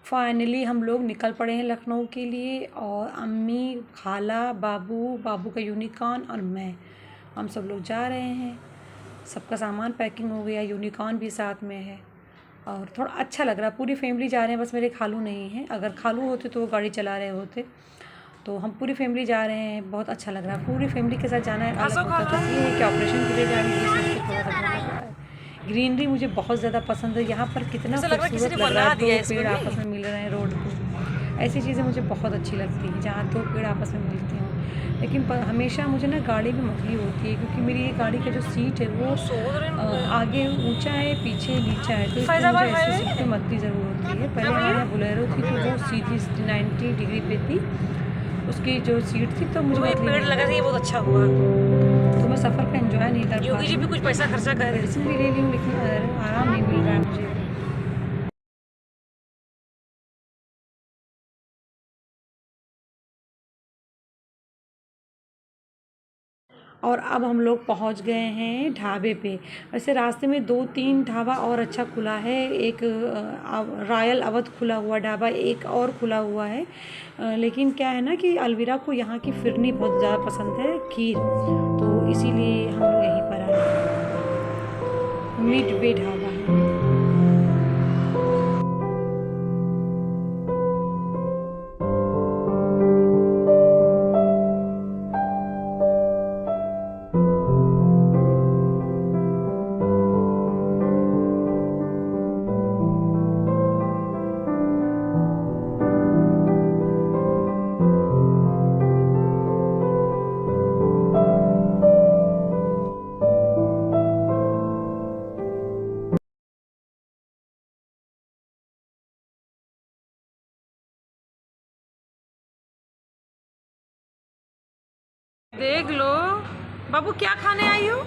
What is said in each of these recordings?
Finally हम लोग निकल पड़े हैं लखनऊ के लिए, और अम्मी, खाला, बाबू का यूनिकॉर्न और मैं, हम सब लोग जा रहे हैं। सबका सामान पैकिंग हो गया, यूनिकॉर्न भी साथ में है और थोड़ा अच्छा लग रहा है। पूरी फैमिली जा रहे हैं, बस मेरे खालू नहीं हैं। अगर खालू होते तो वो गाड़ी चला रहे होते, तो हम पूरी फैमिली जा रहे हैं। बहुत अच्छा लग रहा है, पूरी फैमिली के साथ जाना अलग होता है। बस ये है कि ऑपरेशन के लिए जा रही है, इसलिए थोड़ा सा डर लग रहा है। ग्रीनरी मुझे बहुत ज़्यादा पसंद है। यहाँ पर कितना खूबसूरत लग रहा है, दो पेड़ आपस में मिल रहे हैं रोड पे। ऐसी चीज़ें मुझे बहुत अच्छी लगती हैं, जहाँ दो पेड़ आपस में मिलते हों। लेकिन हमेशा मुझे ना गाड़ी में मसली होती है, क्योंकि मेरी ये गाड़ी का जो सीट है वो आगे ऊंचा है, पीछे नीचा है, तो इसलिए मुझे ऐसी सीट पे मसली ज़रूर होती है। पहले हमारे बोलेरो थी तो वो सीधी 90 डिग्री पे थी, उसकी जो सीट थी, तो मुझे पेड़ लगा था, ये बहुत अच्छा हुआ। तो मैं सफ़र का एंजॉय नहीं कर पा रही। योगी जी भी कुछ पैसा खर्चा कर, मेडिसिन भी ले रही हूँ, लेकिन आराम नहीं मिल रहा है मुझे। और अब हम लोग पहुंच गए हैं ढाबे पे। वैसे रास्ते में 2-3 ढाबा और अच्छा खुला है। एक रॉयल अवध खुला हुआ ढाबा, एक और खुला हुआ है। लेकिन क्या है ना कि अलविरा को यहाँ की फिरनी बहुत ज़्यादा पसंद है, खीर, तो इसीलिए हम लोग यहीं पर आए हैं। मिड वे ढाबा है। देख लो बाबू, क्या खाने आई हो?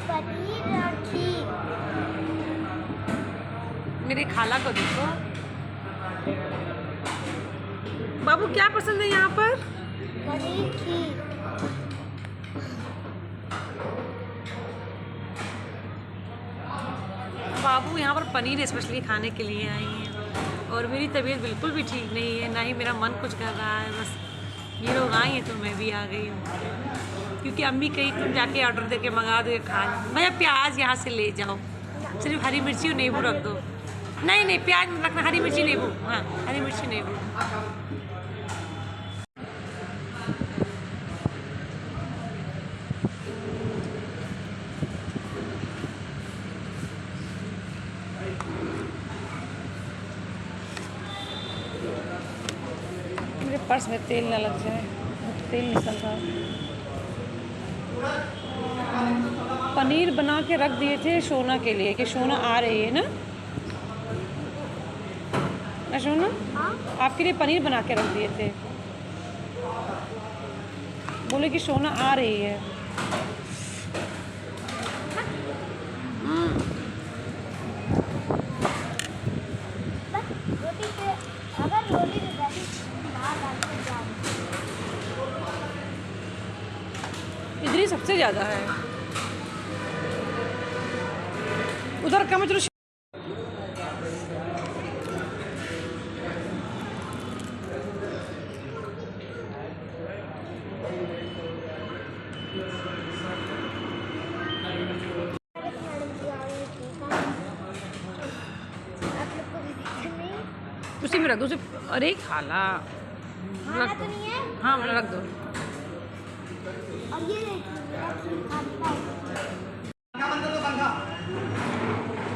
पनीर और खीर। मेरी खाला को देखो। बाबू क्या पसंद है यहाँ पर? पनीर खीर। बाबू यहाँ पर पनीर स्पेशली खाने के लिए आई हैं, और मेरी तबीयत बिल्कुल भी ठीक नहीं है, ना ही मेरा मन कुछ कर रहा है। बस ये लोग आई हैं तो मैं भी आ गई हूँ, क्योंकि अम्मी कहीं तुम जाके ऑर्डर दे के मंगा दो, खा भैया प्याज यहाँ से ले जाओ, सिर्फ हरी मिर्ची और नींबू रख दो। नहीं नहीं, प्याज रखना, हरी मिर्ची नींबू। हाँ, हरी मिर्ची नींबू। मेरे पर्स में तेल ना लग जाए, तेल निकल रहा है। पनीर बना के रख दिए थे शोना के लिए, कि शोना आ रही है ना शोना, आपके लिए पनीर बना के रख दिए थे। बोले कि शोना आ रही है। रोटी पे अगर रोटी पे बैठी इधर ही सबसे ज़्यादा है, उधर का मैं चलो। उसी में रख दो, उसे। अरे खाला, रख दो। नहीं है। हाँ रख दो। और ये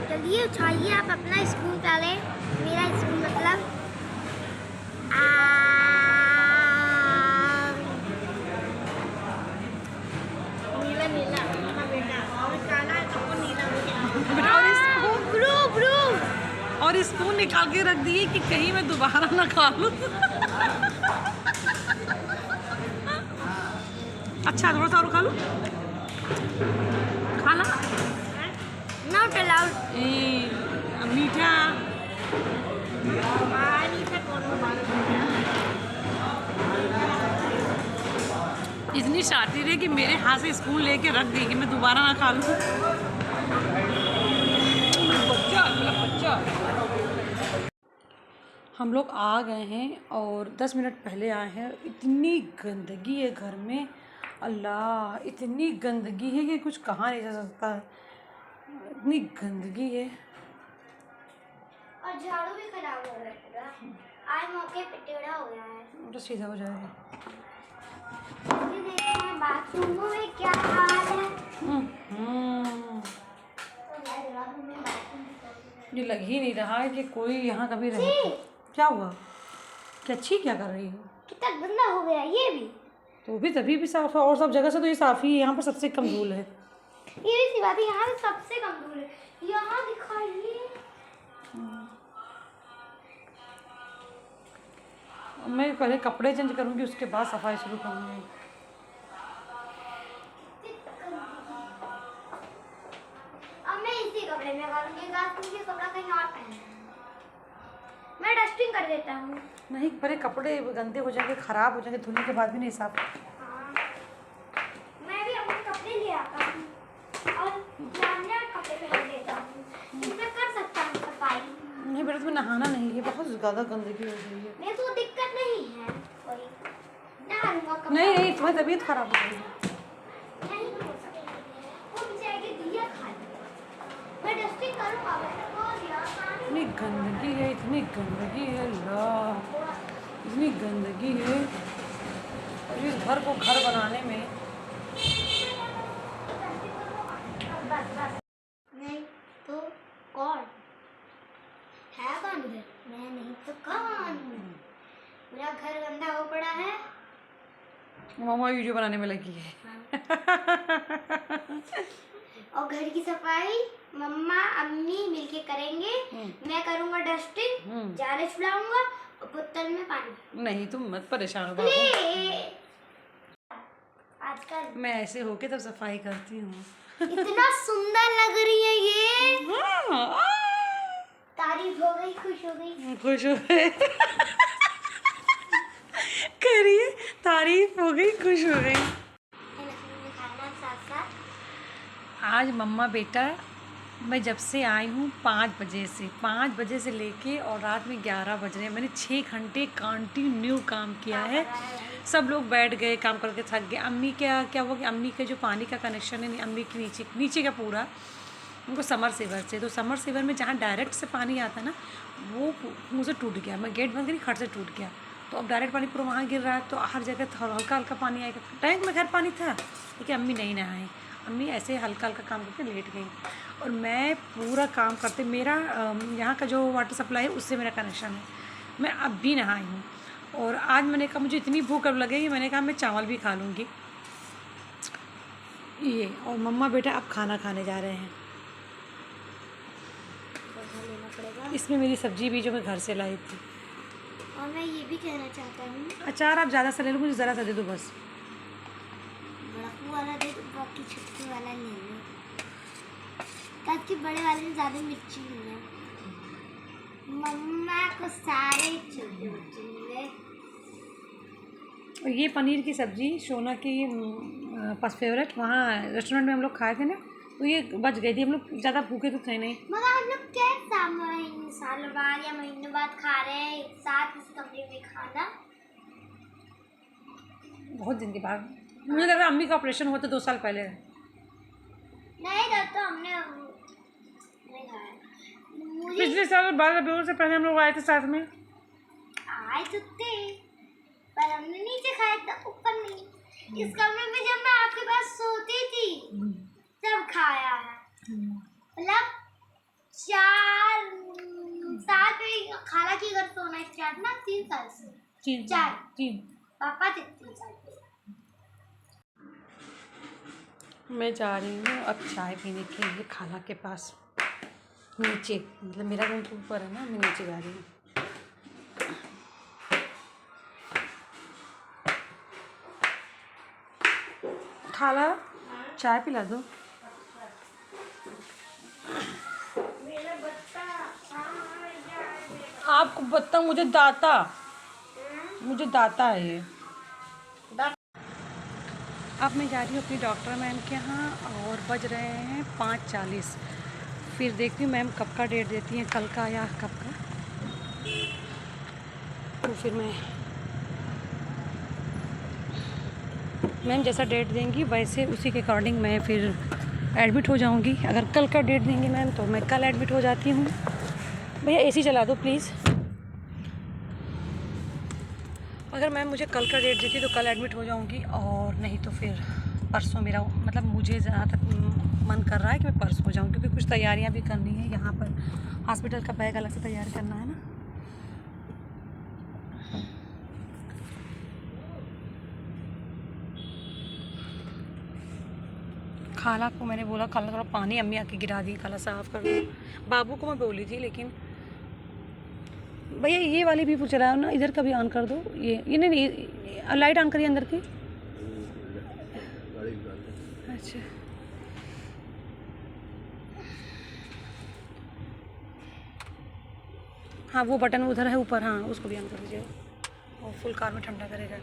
चलिए उठाइए आप अपना स्पून पहले, मेरा स्पून मतलब नीला नीला हाँ बेटा, और काला है तो वो नीला हो गया। और स्पून निकाल के रख दिए कि कहीं मैं दोबारा ना खा लूं। अच्छा, थोड़ा सा और खा लूं, खाना नॉट अलाउड। मीठा इतनी शातिर है कि मेरे हाथ से स्पून लेके रख दी कि मैं दोबारा ना खा लूँ। बच्चा मतलब बच्चा। हम लोग आ गए हैं और 10 मिनट पहले आए हैं। इतनी गंदगी है घर में, अल्लाह इतनी गंदगी है कि कुछ कहा नहीं जा सकता, इतनी गंदगी है। और झाड़ू भी खराब हो गया पूरा, आज मौके पे टेढ़ा हो गया है। तो सीधा हो जाएगा। ये देखिए बाथरूम में क्या हाल है। ये लग ही नहीं रहा है कि कोई यहाँ कभी रहे। क्या हुआ? क्या अच्छी क्या कर रही हो? कितना गंदा हो गया ये भी। तो भी तभी भी साफ है, और सब जगह से तो ये साफ ही है, यहाँ पर सबसे कम धूल है। ये भी सी बात है, यहाँ पे सबसे कम धूल है। यहाँ दिखाइए। मैं पहले कपड़े चेंज करूँगी, उसके बाद सफाई शुरू करूँगी। अब मैं इसी कपड़े में करूँगी, मुझे कपड़ा कहीं और पहनना है। मैं डस्टिंग कर देता हूँ। नहीं, पहले कपड़े गंदे हो जाएंगे, खराब हो जाएंगे, धुलने के बाद भी नहीं साफ। हाँ। मैं भी अपने कपड़े ले आता हूँ और कपड़े पहन लेता हूँ, इसमें कर सकता हूँ सफाई। नहीं बेटा, तुम्हें नहाना नहीं है, बहुत ज़्यादा गंदगी हो गई है। मेरे को दिक्कत नहीं है कोई, नहाऊंगा कपड़ा। नहीं, तुम्हारी तबीयत खराब हो गई है। नहीं हो सकता, वो बेचारे दिया खा लिया। मैं डस्टिंग करूँगा, इतनी गंदगी है, इतनी गंदगी है, अल्लाह इतनी गंदगी है। और इस घर को घर बनाने में नहीं तो कौन है? कौन उधर? मैं नहीं तो कौन? पूरा घर गंदा हो पड़ा है। मामा वीडियो बनाने में लगी है। और घर की सफाई मम्मा अम्मी मिलके करेंगे। मैं करूँगा डस्टिंग, जाले छुड़ाऊंगा और बोतल में पानी। नहीं, तुम मत परेशान हो बाबू। आजकल मैं ऐसे होके तब सफाई करती हूँ। इतना सुंदर लग रही है ये। तारीफ हो गई, खुश हो गई। खुश हो गए। करिए, तारीफ हो गई, खुश हो गई। खाना साथ साथ। आज मम्मा बेटा, मैं जब से आई हूँ 5 बजे से लेके और रात में 11 बज रहे हैं, मैंने 6 घंटे कंटिन्यू काम किया है। सब लोग बैठ गए, काम करके थक गए। अम्मी क्या हुआ कि अम्मी के जो पानी का कनेक्शन है, अम्मी के नीचे का पूरा उनको समर सेवर से, तो समर सेवर में जहाँ डायरेक्ट से पानी आता है ना, वो मुझे टूट गया। मैं गेट बंद करी, खट से टूट गया, तो अब डायरेक्ट पानी पूरा वहाँ गिर रहा है, तो हर जगह हल्का हल्का पानी आएगा। टैंक में खैर पानी था, लेकिन अम्मी नहीं नहाए। अम्मी ऐसे हल्का हल्का काम करके लेट गई और मैं पूरा काम करते, मेरा यहाँ का जो वाटर सप्लाई है उससे मेरा कनेक्शन है। मैं अब भी नहाई हूँ और आज मैंने कहा मुझे इतनी भूख अब लगेगी, मैंने कहा मैं चावल भी खा लूँगी ये। और मम्मा बेटा अब खाना खाने जा रहे हैं। इसमें मेरी सब्जी भी जो मैं घर से लाई थी। और मैं ये भी कहना चाहता हूँ, अचार आप ज़्यादा सा ले लो, मुझे ज़रा सा दे दो बस। बड़ा वाला दे दो, बाकी छोटे वाला ले लो, ताकि बड़े वाले में ज़्यादा मिर्ची नहीं है। मम्मा को सारे छोटे मिले। और ये पनीर की सब्ज़ी शोना की पास फेवरेट, वहाँ रेस्टोरेंट में हम लोग खाए थे ना, तो ये बच गई थी। हम लोग ज़्यादा भूखे तो थे नहीं, मगर हम लोग कैसा साल बाद या महीने बाद खा रहे हैं एक साथ इस कमरे में खाना। बहुत दिन के बाद। मुझे लग रहा है अम्मी का ऑपरेशन हुआ था 2 साल पहले। नहीं तब तो हमने नहीं खाया। पिछले साल 12 से पहले हम लोग आए थे साथ में। आए तो थे पर हमने नीचे खाया था, ऊपर नहीं। इस कमरे में जब मैं आपके पास सोती थी तब खाया है। मतलब 4 साल पे खाला की अगर सोना स्टार्ट ना 3 साल से 4 पापा थे 3 साल पे। मैं जा रही हूँ अब चाय पीने के लिए खाला के पास नीचे, मतलब मेरा रूम तो ऊपर है ना, मैं नीचे जा रही हूँ। खाला चाय पिला दो। मेरा बच्चा आपको बत्ता, मुझे दाता, मुझे दाता है ये। अब मैं जा रही हूँ अपनी डॉक्टर मैम के यहाँ और बज रहे हैं 5:40। फिर देखती हूँ मैम कब का डेट देती हैं, कल का या कब का। तो फिर मैम जैसा डेट देंगी वैसे उसी के अकॉर्डिंग मैं फिर एडमिट हो जाऊँगी। अगर कल का डेट देंगी मैम तो मैं कल एडमिट हो जाती हूँ। भैया एसी चला दो प्लीज़। अगर मैम मुझे कल का डेट देती तो कल एडमिट हो जाऊँगी, और नहीं तो फिर परसों। मेरा मतलब मुझे जहाँ तक मन कर रहा है कि मैं परसों हो जाऊँ, क्योंकि कुछ तैयारियाँ भी करनी है यहाँ पर। हॉस्पिटल का बैग अलग से तैयार करना है ना। खाला को मैंने बोला खाला थोड़ा पानी अम्मी आके गिरा दी, खाला साफ़ कर दो। बाबू को मैं बोली थी, लेकिन भैया ये वाली भी चलाओ ना, इधर का भी ऑन कर दो। ये नहीं लाइट ऑन करिए अंदर की। अच्छा हाँ, वो बटन उधर है ऊपर, हाँ उसको भी ऑन कर दीजिए, और फुल कार में ठंडा करेगा।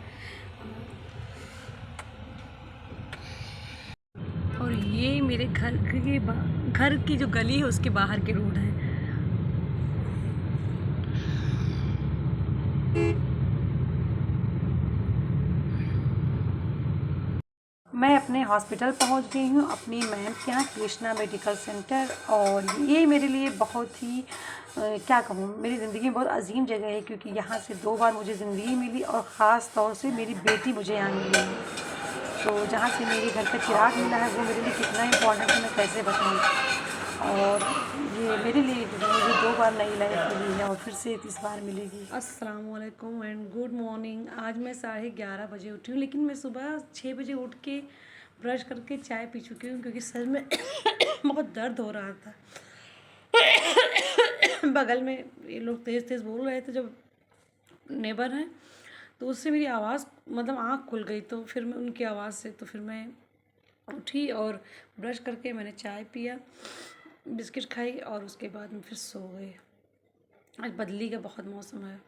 और ये मेरे घर की जो गली है उसके बाहर के रोड है। मैं अपने हॉस्पिटल पहुंच गई हूं, अपनी मैम के यहाँ, कृष्णा मेडिकल सेंटर। और ये मेरे लिए बहुत ही क्या कहूँ, मेरी ज़िंदगी में बहुत अजीम जगह है, क्योंकि यहाँ से 2 बार मुझे ज़िंदगी मिली, और ख़ास तौर से मेरी बेटी मुझे यहाँ मिली है। तो जहाँ से मेरे घर का चिराग मिला है वो मेरे लिए कितना इम्पोर्टेंट है मैं कैसे बताऊँ। और ये मेरे लिए मुझे 2 बार नई लाइफ मिली है, और फिर से 30 बार मिलेगी। अस्सलाम वालेकुम एंड गुड मॉर्निंग। आज मैं 11:30 बजे उठी हूँ, लेकिन मैं सुबह 6 बजे उठ के ब्रश करके चाय पी चुकी हूँ, क्योंकि सर में बहुत दर्द हो रहा था। बगल में ये लोग तेज़ तेज़ बोल रहे थे, जब नेबर हैं, तो उससे मेरी आवाज़ मतलब आँख खुल गई। तो फिर मैं उनकी आवाज़ से तो फिर मैं उठी और ब्रश करके मैंने चाय पिया, बिस्किट खाई, और उसके बाद में फिर सो गई। आज बदली का बहुत मौसम है।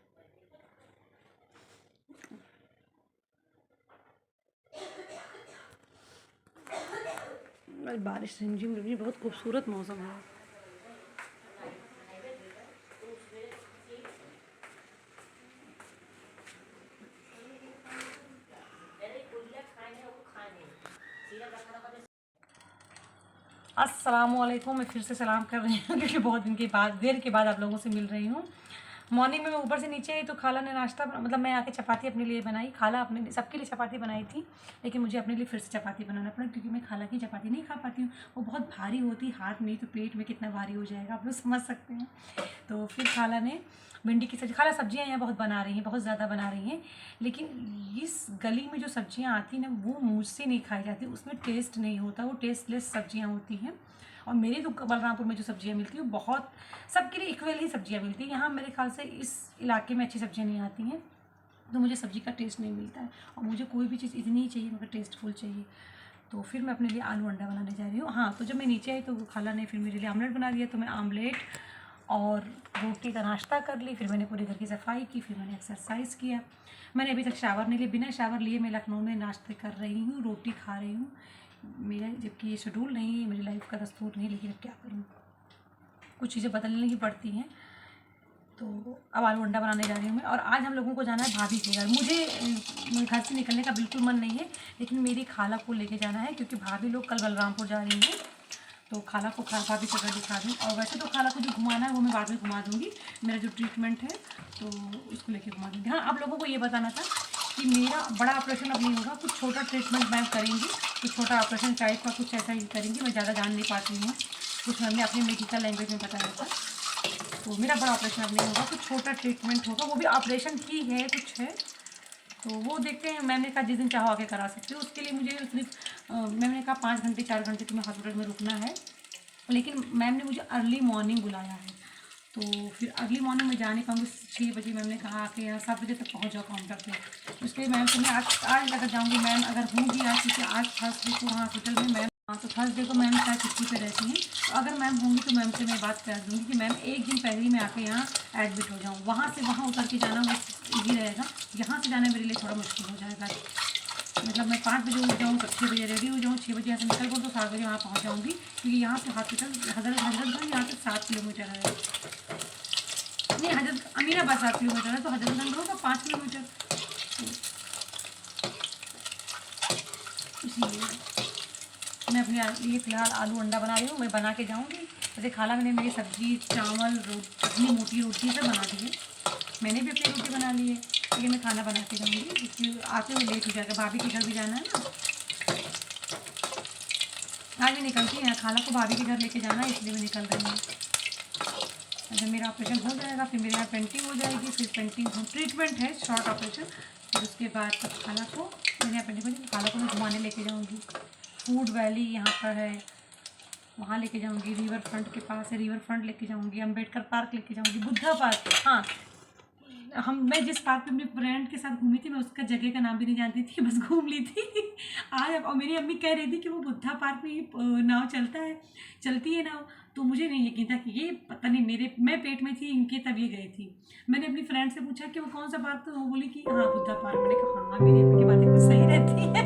आज बारिश रिमझिम रिमझिम, बहुत खूबसूरत मौसम है। अस्सलामुअलैकुम। मैं फिर से सलाम कर रही हूँ, क्योंकि बहुत दिन के बाद, देर के बाद आप लोगों से मिल रही हूँ। मॉर्निंग में मैं ऊपर से नीचे आई तो खाला ने नाश्ता मतलब मैं आके चपाती अपने लिए बनाई। खाला अपने सबके लिए चपाती बनाई थी, लेकिन मुझे अपने लिए फिर से चपाती बनाना पड़ा, क्योंकि मैं खाला की चपाती नहीं खा पाती हूँ। वो बहुत भारी होती, हाथ में तो पेट में कितना भारी हो जाएगा, आप लोग समझ सकते हैं। तो फिर खाला ने भिंडी की सब्ज़ी, खाला सब्जियाँ यहाँ बहुत बना रही हैं, बहुत ज़्यादा बना रही हैं, लेकिन इस गली में जो सब्जियाँ आती हैं ना वो मुझसे नहीं खाई जाती, उसमें टेस्ट नहीं होता, वो टेस्टलेस सब्जियाँ होती हैं। और मेरी तो बलरामपुर में जो सब्जियाँ मिलती हैं वो बहुत सबके लिए इक्वल ही सब्जियाँ मिलती हैं। यहाँ मेरे ख्याल से इस इलाके में अच्छी सब्जियाँ नहीं आती हैं, तो मुझे सब्ज़ी का टेस्ट नहीं मिलता है। और मुझे कोई भी चीज़ इतनी ही चाहिए, मगर टेस्टफुल चाहिए। तो फिर मैं अपने लिए आलू अंडा बनाने जा रही हूँ। हाँ, तो जब मैं नीचे आई तो खाला ने फिर मेरे लिए आमलेट बना दिया, तो मैं आमलेट और रोटी का नाश्ता कर ली। फिर मैंने पूरे घर की सफाई की, फिर मैंने एक्सरसाइज किया। मैंने अभी तक शावर नहीं लिया, बिना शावर लिए मैं लखनऊ में नाश्ते कर रही हूँ, रोटी खा रही हूँ। मेरा जबकि ये शेड्यूल नहीं है, मेरी लाइफ का दस्तूर नहीं, लेकिन अब क्या करूँ, कुछ चीज़ें बदलने ही पड़ती हैं। तो अब आलू अंडा बनाने जा रही हूँ मैं। और आज हम लोगों को जाना है भाभी के घर। मुझे घर से निकलने का बिल्कुल मन नहीं है, लेकिन मेरी खाला को लेके जाना है, क्योंकि भाभी लोग कल बलरामपुर जा रही हैं। तो खाला को भाभी का घर दिखा दूँ। और वैसे तो खाला को जो घुमाना है वो मैं बाद में घुमा दूँगी, मेरा जो ट्रीटमेंट है तो उसको लेके घुमा दूँगी। हाँ, आप लोगों को ये बताना था कि मेरा बड़ा ऑपरेशन अब नहीं होगा, कुछ छोटा ट्रीटमेंट मैम करेंगी, कुछ छोटा ऑपरेशन टाइप का कुछ ऐसा ही करेंगी। मैं ज़्यादा जान नहीं पाती हूँ, कुछ मैम ने अपनी मेडिकल लैंग्वेज में बताया था। तो मेरा बड़ा ऑपरेशन अब नहीं होगा, कुछ छोटा ट्रीटमेंट होगा, वो भी ऑपरेशन ही है, कुछ है। तो वो देखते हैं, मैम ने कहा जिस दिन चाहो आके करा सकते हो। उसके लिए मुझे सिर्फ मैम ने कहा 5 घंटे 4 घंटे तुम्हें हॉस्पिटल में रुकना है, लेकिन मैम ने मुझे अर्ली मॉर्निंग बुलाया है। तो फिर अर्ली मॉर्निंग में जा नहीं पाऊँगी। 6 बजे मैम ने कहा कि यहाँ 7 बजे तक पहुँच जाओ काउंटर पे। इसलिए मैम से मैं आज लगा जाऊँगी। मैम अगर होंगी आज, क्योंकि आज थर्सडे को वहाँ हॉस्पिटल में मैम, हाँ तो थर्सडे को मैम शायद छुट्टी पे रहती हैं। तो अगर मैम होंगी तो मैम से मैं बात कर दूँगी कि मैम एक दिन पहले ही मैं आके यहाँ एडमिट हो जाऊँ। वहाँ से वहाँ उतर के जाना वो ईजी रहेगा, यहाँ से जाना मेरे लिए थोड़ा मुश्किल हो जाएगा। मतलब मैं 5 बजे उठ जाऊँ, 6 बजे रेडी हो जाऊँ, 6 बजे यहाँ से निकल पड़ूँ तो 7 बजे वहाँ पहुँच जाऊँगी, क्योंकि यहाँ से हज़रतगंज यहाँ से 7 किलोमीटर है। नहीं, अमीनाबाद 7 किलोमीटर है, तो हज़रतगंज होगा 5 किलोमीटर, इसीलिए मैं अपने लिए फ़िलहाल आलू अंडा बना रही हूँ। मैं बना के जाऊँगी। वैसे खाला मैंने मेरी सब्ज़ी, चावल, चटनी, मोटी रोटी सब बना दी है। मैंने भी अपनी रोटी बना ली है, लेकिन मैं खाना बना के जाऊँगी क्योंकि आते हुए लेट हो जाएगा। भाभी के घर भी जाना है ना, आज मैं निकलती हैं, खाला को भाभी के घर लेके जाना है, इसलिए मैं निकल रही हूँ। जब मेरा ऑपरेशन हो जाएगा फिर मेरे यहाँ पेंटिंग हो जाएगी, फिर पेंटिंग ट्रीटमेंट है, शॉर्ट ऑपरेशन, फिर उसके बाद तब खाला को मेरे यहाँ पेंटिंग हो जाएगी, खाला को मैं घुमाने लेके जाऊँगी। फूड वैली यहाँ पर है, वहाँ लेके जाऊँगी। रिवर फ्रंट के पास है, रिवर फ्रंट लेके जाऊँगी। अम्बेडकर पार्क लेके जाऊँगी, बुद्धा पार्क। हाँ, मैं जिस पार्क में अपने फ्रेंड के साथ घूमी थी, मैं उसका जगह का नाम भी नहीं जानती थी, बस घूम ली थी आज। और मेरी अम्मी कह रही थी कि वो बुद्धा पार्क में नाव चलती है नाव, तो मुझे नहीं यकीन था कि ये पता नहीं, मैं पेट में थी इनके, तब ये गई थी। मैंने अपनी फ्रेंड से पूछा कि वो कौन सा पार्क था, वो बोली कि हाँ बुद्धा पार्क। मैंने कहा हाँ, मेरी अम्मी की बातें कुछ सही रहती है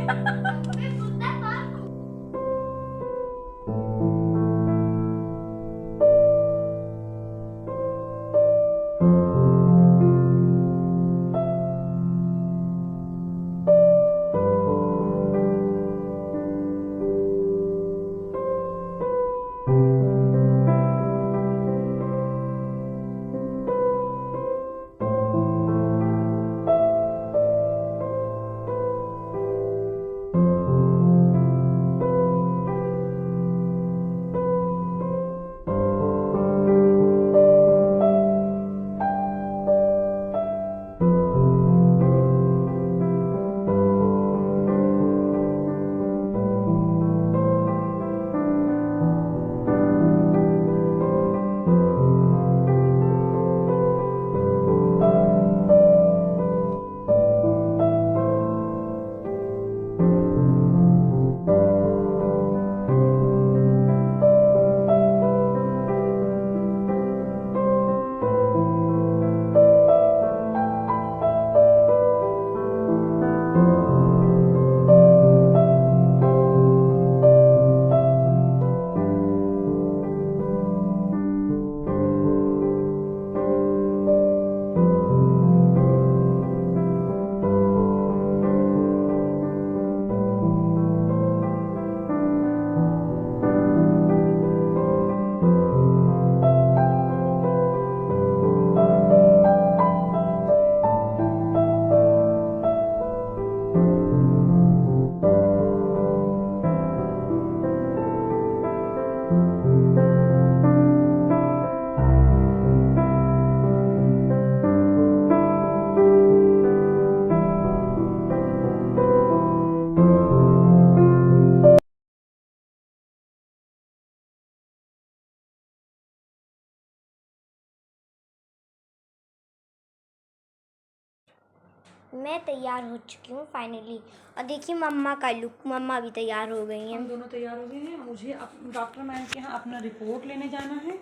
मैं तैयार हो चुकी हूँ फाइनली, और देखिए मम्मा का लुक, मम्मा भी तैयार हो गई हैं। हम दोनों तैयार हो गए हैं। मुझे डॉक्टर मैम के यहाँ अपना रिपोर्ट लेने जाना है,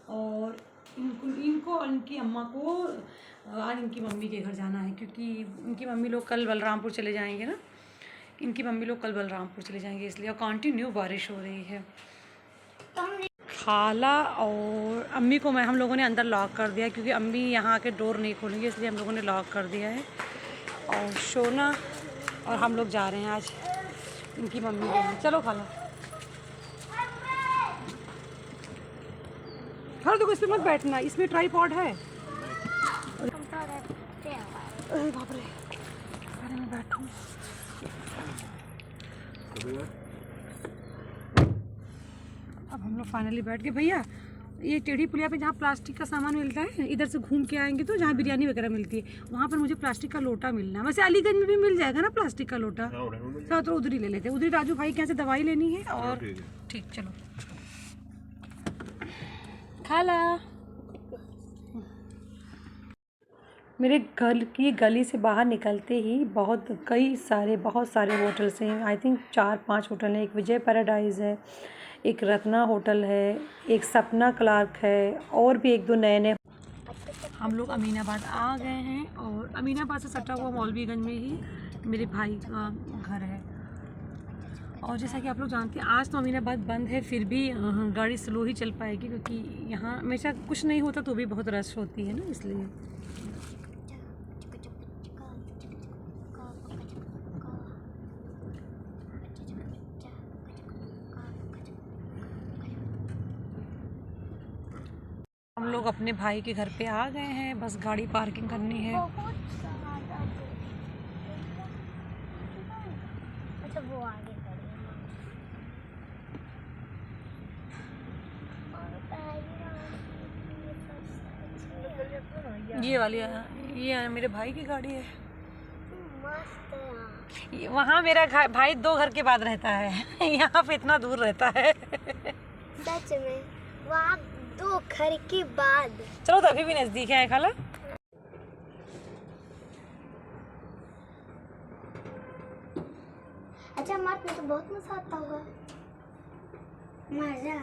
और इनको और इनकी अम्मा को आज इनकी मम्मी के घर जाना है, क्योंकि इनकी मम्मी लोग कल बलरामपुर चले जाएंगे ना, इनकी मम्मी लोग कल बलरामपुर चले जाएंगे, इसलिए। और कंटिन्यू बारिश हो रही है। खाला और अम्मी को हम लोगों ने अंदर लॉक कर दिया, क्योंकि अम्मी यहाँ आके डोर नहीं खोलेंगे, इसलिए हम लोगों ने लॉक कर दिया है। और सोना और हम लोग जा रहे हैं आज इनकी मम्मी के यहाँ। चलो खाला, खाला देखो इसमें मत बैठना, इसमें ट्राइपॉड है। अरे बाप रे, अरे मैं बैठूँ। अब हम लोग फाइनली बैठ गए। भैया, ये टेढ़ी पुलिया पे जहाँ प्लास्टिक का सामान मिलता है, इधर से घूम के आएंगे तो जहाँ बिरयानी वगैरह मिलती है, वहाँ पर मुझे प्लास्टिक का लोटा मिलना है। वैसे अलीगंज में भी मिल जाएगा ना प्लास्टिक का लोटा, तो उधर ही ले लेते हैं। उधर राजू भाई के यहाँ से दवाई लेनी है। और ठीक, चलो खाला। मेरे घर की गली से बाहर निकलते ही बहुत सारे होटल्स हैं। आई थिंक 4-5 होटल हैं। एक विजय पैराडाइज है, एक रत्ना होटल है, एक सपना क्लार्क है, और भी 1-2 नए हम लोग अमीनाबाद आ गए हैं और अमीनाबाद से सटा हुआ मौलवीगंज में ही मेरे भाई का घर है। और जैसा कि आप लोग जानते हैं आज तो अमीनाबाद बंद है, फिर भी गाड़ी स्लो ही चल पाएगी क्योंकि यहाँ हमेशा कुछ नहीं होता तो भी बहुत रश होती है ना, इसलिए। हम लोग अपने भाई के घर पे आ गए हैं, बस गाड़ी पार्किंग करनी है। अच्छा वो आगे ये वाली ये मेरे भाई की गाड़ी है। मस्त है। वहाँ मेरा भाई 2 घर के बाद रहता है यहाँ पे इतना दूर रहता है सच में वहाँ 2 घर के बाद। चलो तो अभी भी नजदीक है खाला। अच्छा मार्ट में तो बहुत मजा आता होगा। मजा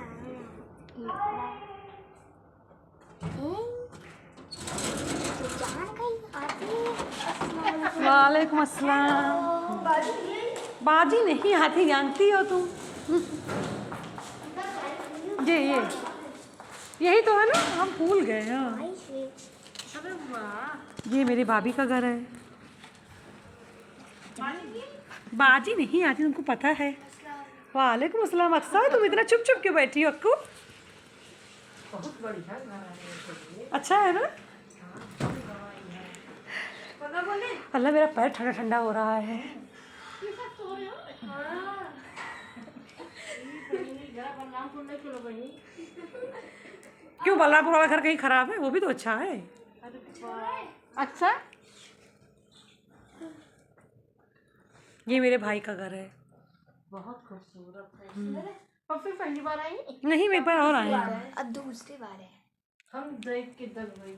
वालेकुम अस्सलाम। बाजी नहीं आती, जानती हो तुम। ये यही तो है ना, हम भूल गए हैं। ये मेरी भाभी का घर है। बाजी नहीं आती, तुमको पता है। वालेकुम अस्सलाम। अच्छा तुम इतना चुप चुप क्यों बैठी हो अक्कू? अच्छा है ना। अल्लाह मेरा पैर ठंडा ठंडा हो रहा है। क्यों बलरामपुर वाला घर कहीं खराब है? वो भी तो अच्छा है। अच्छा ये मेरे भाई का घर है। बहुत खूबसूरत है। और फिर पहली बार आई? नहीं मैं एक बार और आए हैं। अब दूसरी बार है। हम देख के दग गए।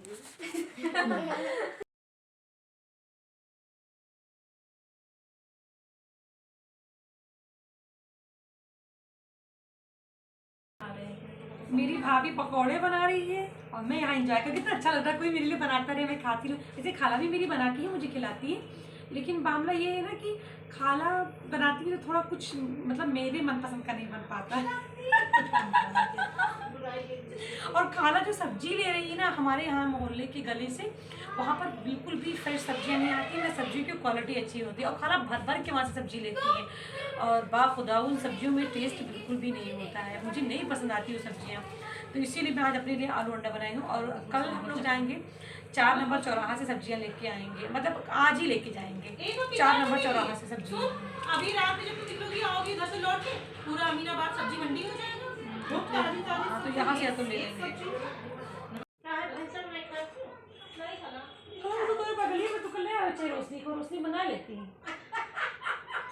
मेरी भाभी पकौड़े बना रही है और मैं यहाँ एंजॉय कर, कितना अच्छा लग रहा है। कोई मेरे लिए बनाता रहे, मैं खाती रहूँ। जैसे खाला भी मेरी बना के ही मुझे खिलाती है, लेकिन मामला ये है ना कि खाला बनाती है तो थोड़ा कुछ मतलब मेरे मनपसंद का नहीं बन पाता और खाला जो सब्जी ले रही है ना हमारे यहाँ मोहल्ले के गले से, वहाँ पर बिल्कुल भी फ्रेश सब्जियाँ नहीं आती, ना सब्जियों की क्वालिटी अच्छी होती है और खाला भर भर के वहाँ से सब्जी लेती है और बाखुदा उन सब्जियों में टेस्ट बिल्कुल भी नहीं होता है। मुझे नहीं पसंद आती वो सब्जियाँ, तो इसीलिए मैं आज अपने लिए आलू अंडा बनाई हूँ। और कल हम लोग जाएंगे 4 नंबर चौराहा से सब्जियाँ लेके आएंगे, मतलब आज ही लेके जाएंगे 4 नंबर चौराहा से सब्जी। अभी रात में जब तुम निकलोगी आओगी उधर से लौट के पूरा अमीनाबाद सब्जी मंडी हो जाएगा। तो यहाँ से तो ले लेंगे। बगली में तो कल ले आओ चाहे रोशनी को, रोशनी मंगा लेती है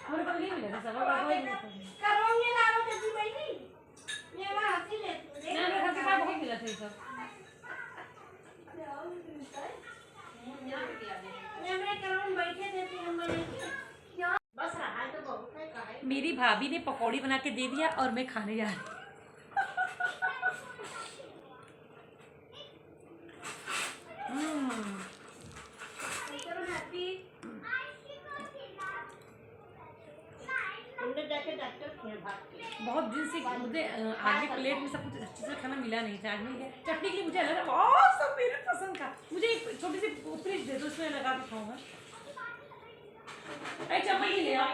हमारे बगली में लगा सब करोगे ना रो जल्दी बैठी ये मैं हंसी लेती हूं। ना घर के पास बहुत मिला था ये सब। ये मैं करों बैठे देती हम बनाएंगे बस रहा है तो बहुत है काहे। मेरी भाभी ने पकौड़ी बना के दे दिया और मैं खाने जा रही। बहुत दिन से मुझे आगे प्लेट में सब कुछ अच्छे से खाना मिला नहीं था, आज मिल गया। चटनी के लिए मुझे अलग सब मेरे पसंद का, मुझे एक छोटी सी ऊपरी दे दो, उसमें लगा के खाऊंगा। एक चम्मच ही ले आओ।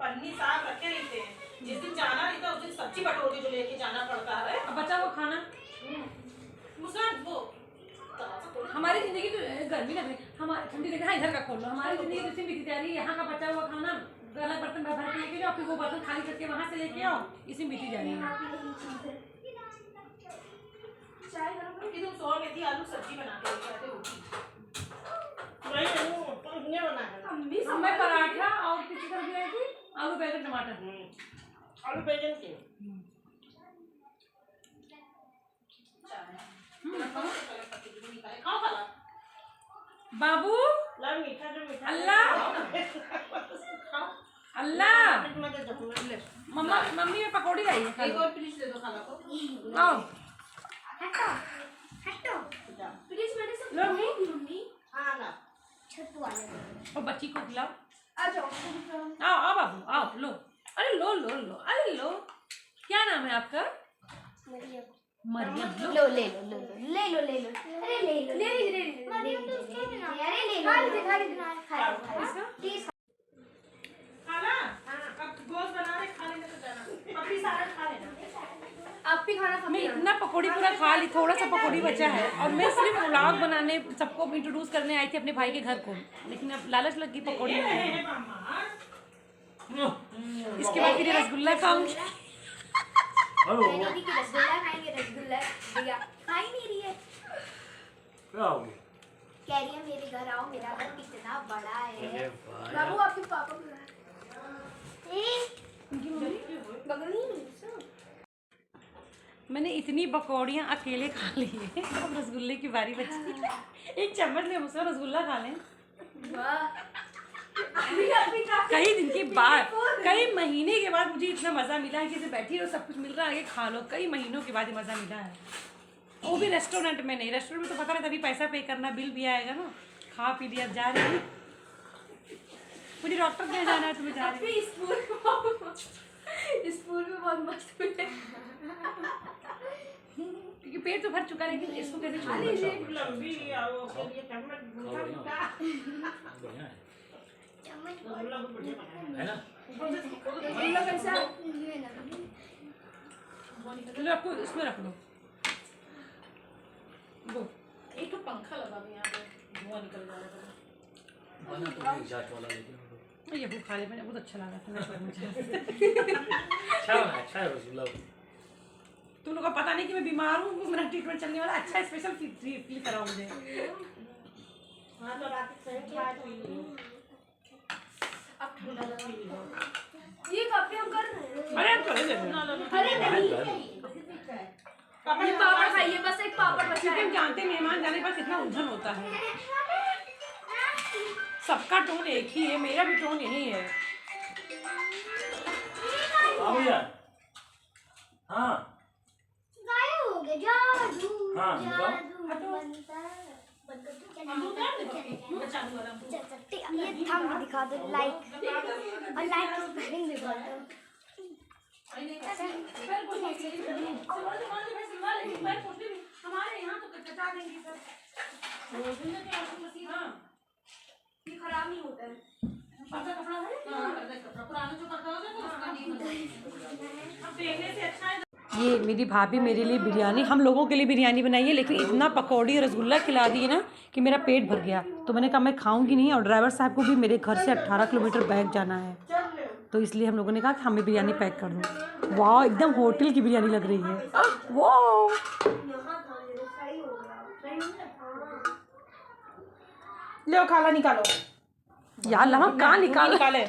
पन्नी साफ रखे रहते हैं, जिस दिन जाना रहता है उस दिन सब्जी बटोर के जो लेके जाना पड़ता है। अब बचा वो खाना मुसरात वो हमारी जिंदगी तो गर्मी लग रही, हमारी ठंडी लग रही है। इधर का खोल लो, हमारी जिंदगी तो इसी में बीती जा रही है। यहाँ का बचा हुआ खाना गला बर्तन भर भर के लेके जाओ, फिर वो बर्तन खाली करके वहाँ से लेके आओ, इसी में बीती जा रही है। तुम सो गई थी आलू सब्जी बना के लेके आते हो। मैं पराठा और किसी तरह की थी आलू बैगन टमाटर, आलू बैगन के खाओ खाला। बाबू ला मीठा जो मीठा। अल्लाह खाओ। अल्लाह मैं दे दूँ ले। मम्मा मम्मी में पकौड़ी लाई है, खा एक लो। और प्लीज दे दो खाला को। आओ हटो हटो जा। प्लीज मैंने सब लो। मम्मी हाँ ना। छोटू वाले और बच्ची को खिलाओ। आ जाओ आओ आओ बाबू आओ, लो। अरे लो लो लो, अरे लो। क्या नाम है आपका? मरियम। लो लो ले लो ले लो ले लो ले लो अरे ले लो ले लो मरियम तो उसके बिना अरे ले लो खा लो खा लो प्लीज खाला अब गोश्त बना रहे, खा लेने तो जाना। पपी सारा खा लेना। आप भी खाना खा मैं इतना पकौड़ी पूरा खा ली, थोड़ा सा पकौड़ी बचा है। और मैं सिर्फ व्लॉग बनाने सबको इंट्रोड्यूस करने आई थी अपने भाई के घर को, लेकिन अब लालच लग गई पकौड़ी में। ए मामा। इसके बाद फिर ये रसगुल्ला खाऊंगी। दीदी की रसगुल्ला खाएंगे रसगुल्ला भैया खा ही नहीं रही है कह रही है मेरे घर आओ मेरा घर कितना बड़ा है बाबू आपके पापा बगल ही में मैंने इतनी पकौड़ियाँ अकेले खा ली है, अब रसगुल्ले की बारी बची है। एक चम्मच ले मुझसे रसगुल्ला खा लें। कई दिन के बाद, कई महीने के बाद मुझे इतना मज़ा मिला है कि जैसे बैठी रहो सब कुछ मिल रहा है, आगे खा लो। कई महीनों के बाद ये मज़ा मिला है, वो भी रेस्टोरेंट में नहीं। रेस्टोरेंट में तो पता नहीं तभी पैसा पे करना, बिल भी आएगा ना। खा पी लिया, जा रही हूँ। मुझे डॉक्टर के जाना है, तुम्हें जा रही स्कूल में बहुत मस्त मिले क्योंकि पेट तो भर चुका है, लेकिन इसको कैसे छोड़ूं? लंबी आओ के लिए चम्मच मीठा मीठा। रसगुल्ला बहुत बढ़िया बना है ना। रसगुल्ला कैसा लो आपको इसमें रख लो। वो एक तो पंखा लगा भी यहाँ पे, धुआं निकल जा रहा है। बना तो नहीं जाट वाला, लेकिन ये वो खा ले, मैंने बहुत अच्छा लगा था। मैं छोड़ना चाहती अच्छा है रसगुल्ला। तुम लोग को पता नहीं कि मैं बीमार हूँ, मेरा ट्रीटमेंट चलने वाला। अच्छा स्पेशल फील कराओ मुझे। हाँ तो रात को सही चाय पी ली। अब ठंडा लगा ये कपड़े हम कर रहे हैं अरे आप चले जाओ। अरे नहीं ये पापड़ खाइए बस एक पापड़ बचा क्योंकि है हम जानते हैं मेहमान जाने पर कितना उलझन होता है। सबका टोन एक ही है, मेरा भी टोन यही है। भैया हाँ गायब हो गए जादू हाँ, जादू बनता ये थंब दिखा दो लाइक और लाइक की स्पेलिंग भी बोल दो हमारे यहाँ तो कटा देंगे सर। ये खराब नहीं होता है पर्दा कपड़ा है, कपड़ा पुराना जो पर्दा होता है तो उसका नहीं होता है। अब देखने से अच्छा है। ये मेरी भाभी मेरे लिए बिरयानी, हम लोगों के लिए बिरयानी बनाई है, लेकिन इतना पकौड़ी और रसगुल्ला खिला दी है ना कि मेरा पेट भर गया। तो मैंने कहा मैं खाऊंगी नहीं, और ड्राइवर साहब को भी मेरे घर से 18 किलोमीटर बैक जाना है, तो इसलिए हम लोगों ने कहा कि हमें बिरयानी पैक कर दो। वाह एकदम होटल की बिरयानी लग रही है। वाह लो खाला निकालो यार लम्हा कहाँ निकालो? निकाले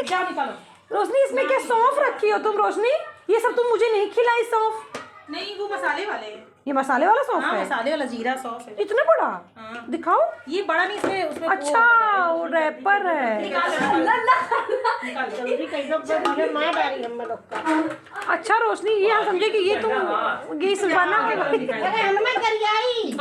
जा निकालो। रोशनी इसमें क्या सौंफ रखी हो तुम? रोशनी ये सब तुम मुझे नहीं खिलाई सौंफ। नहीं वो मसाले वाले हैं। ये मसाले वाला सौंफ हाँ है? मसाले वाला जीरा सॉस है। इतना बड़ा? हाँ। दिखाओ। ये बड़ा नहीं, इसमें उसमें अच्छा वो रैपर है। निकाल जल्दी कहीं तो मुझे मार डाली हम लोग का। अच्छा रोशनी ये हम समझे कि ये तुम ये सुलवाना के अरे हमें कर आई तू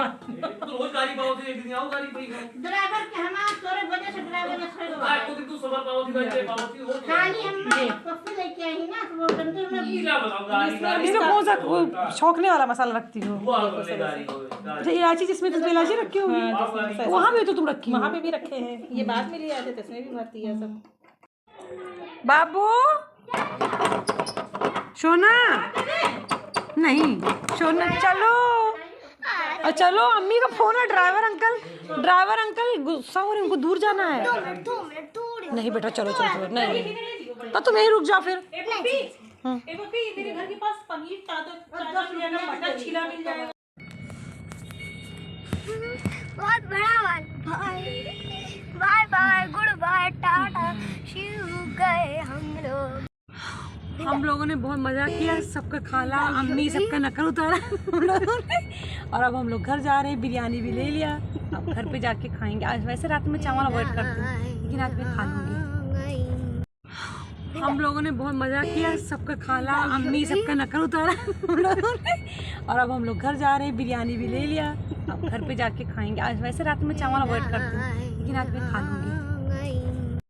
रोज गाड़ी पाओ थी, एक दिन आओ गाड़ी पे ड्राइवर के हम तोरे वजह से ड्राइवर ने छोड़ आज को दिन तू सबर पाओ थी, गाड़ी पाओ थी हो खाली हम कॉफी लेके आई ना तो वो कंट्री में क्या बताऊं गाड़ी इसमें कौन सा वो छौंकने वाला मसाला रखती हो? वो बोले गाड़ी हो अच्छा इलायची, जिसमें तुम इलायची रखी होगी वहाँ भी तो तुम रखी वहाँ पे भी रखे हैं। ये बाद में लिए आए थे तो इसमें भी भरती है सब। बाबू सोना नहीं सोना चलो चलो अम्मी का फोन है। ड्राइवर अंकल गुस्सा हो रहे, उनको दूर जाना है। 2 मिनट दूर नहीं बेटा चलो चलो नहीं तो तुम यहीं रुक जाओ फिर। मेरे घर के पास पनीर ताजा मिल जाएगा, मटर छिला मिल जाएगा। बहुत बड़ा वाल bye bye goodbye tata शिव गए हम लोग। हम लोगों ने बहुत मज़ा किया, सबका खाला अम्मी सबका नकल उतारा हम लोगों ने। और अब हम लोग घर जा रहे हैं, बिरयानी भी ले लिया, अब घर पे जाके खाएंगे। आज वैसे रात में चावल अवॉइड करती हूँ, लेकिन रात में खा लूँगी। हम लोगों ने बहुत मज़ा किया, सबका खाला अम्मी सबका नकल उतारा हम लोगों ने। और अब हम लोग घर जा रहे हैं, बिरयानी भी ले लिया, अब घर पे जाके खाएंगे। आज वैसे रात में चावल अवॉइड करती हूँ, लेकिन रात में खा लूँगी।